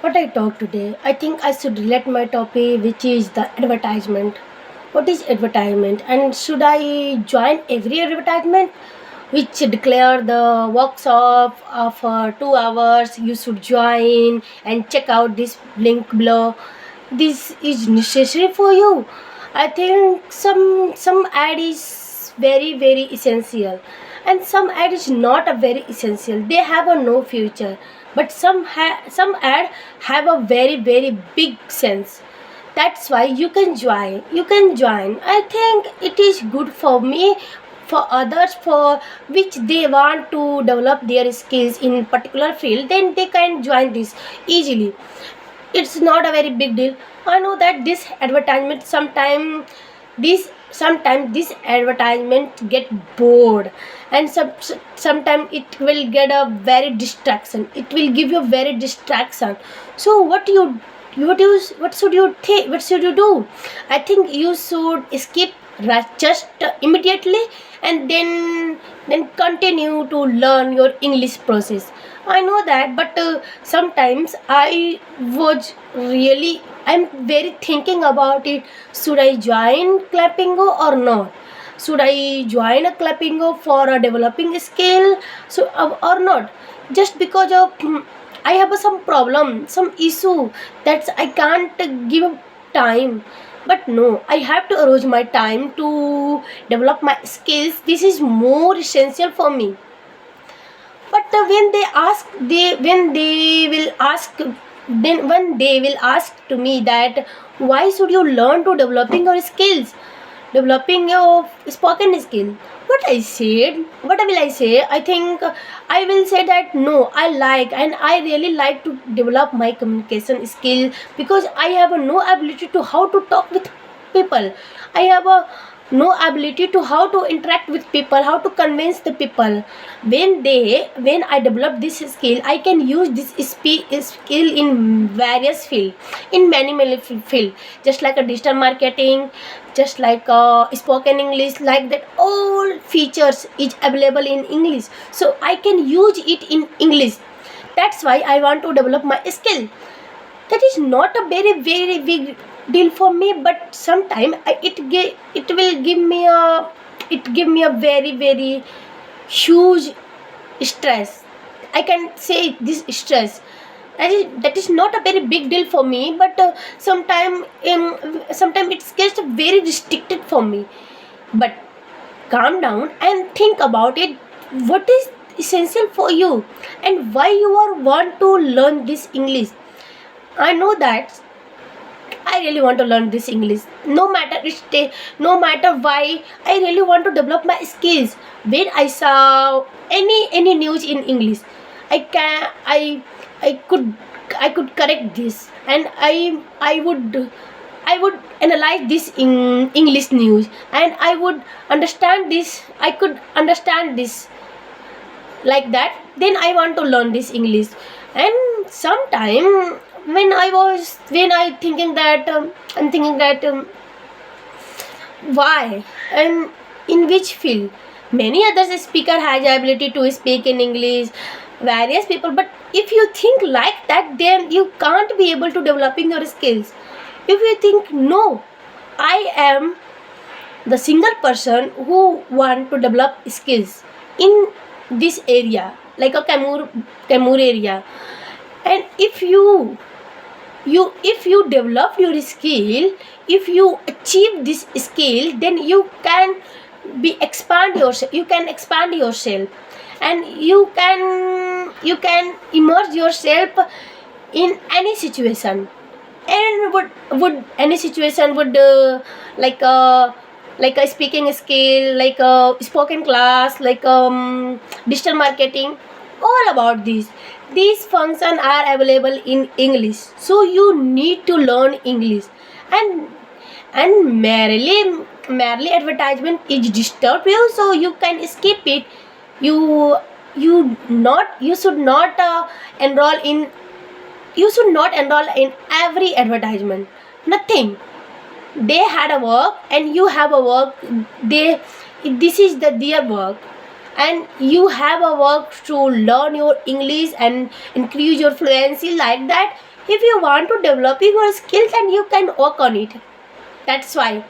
What I talk today, I think I should relate my topic, which is the advertisement. What is advertisement, and should I join every advertisement which declare the workshop of 2 hours? You should join and check out this link below. This is necessary for you. I think some ad is very essential, and some ad is not a very essential. They have a no future, but some ad have a very big sense. That's why you can join. I think it is good for me, for others, for which they want to develop their skills in particular field, then they can join this easily. It's not a very big deal. I know that this advertisement sometimes this advertisement get bored, and sometimes it will get a very distraction. It will give you very distraction. So what should you do? I think you should skip just immediately, and then continue to learn your English process. I know that, but sometimes I'm very thinking about it. Should I join Clappingo or not? Should I join a Clappingo for a developing skill, or not? Just because of I have some problem, some issue that I can't give time. But no, I have to arrange my time to develop my skills. This is more essential for me. But when they will ask to me that why should you learn to developing your skills, developing your spoken skill, what will I say? I think I will say that no, I really like to develop my communication skill, because I have no ability to how to talk with people. I have a no ability to how to interact with people, how to convince the people. When I develop this skill, I can use this skill in various field, in many field, just like a digital marketing, just like spoken English, like that. All features is available in English, so I can use it in English. That's why I want to develop my skill. That is not a very big deal for me, but sometime it will give me a very huge stress. I can say this stress. That is not a very big deal for me, but sometime it gets very restricted for me. But calm down and think about it. What is essential for you, and why you are want to learn this English? I know that I really want to learn this English. No matter why, I really want to develop my skills. When I saw any news in English, I can I could correct this, and I would analyze this in English news, and I would understand this. I could understand this like that. Then I want to learn this English. And sometime when I thinking that I'm thinking that why, and in which field many others speaker has the ability to speak in English, various people. But if you think like that, then you can't be able to developing your skills. If you think no, I am the single person who want to develop skills in this area, like a Kamur area. And if you develop your skill, if you achieve this skill, then you can expand yourself, and you can immerse yourself in any situation. And would any situation would like a speaking skill, like a spoken class, like digital marketing, all about these functions are available in English. So you need to learn English. And and merely advertisement is disturb you, so you can skip it. You should not enroll in every advertisement. Nothing. They had a work and you have a work. This is their work, and you have a work to learn your English and increase your fluency. Like that, If you want to develop your skills and you can work on it. That's why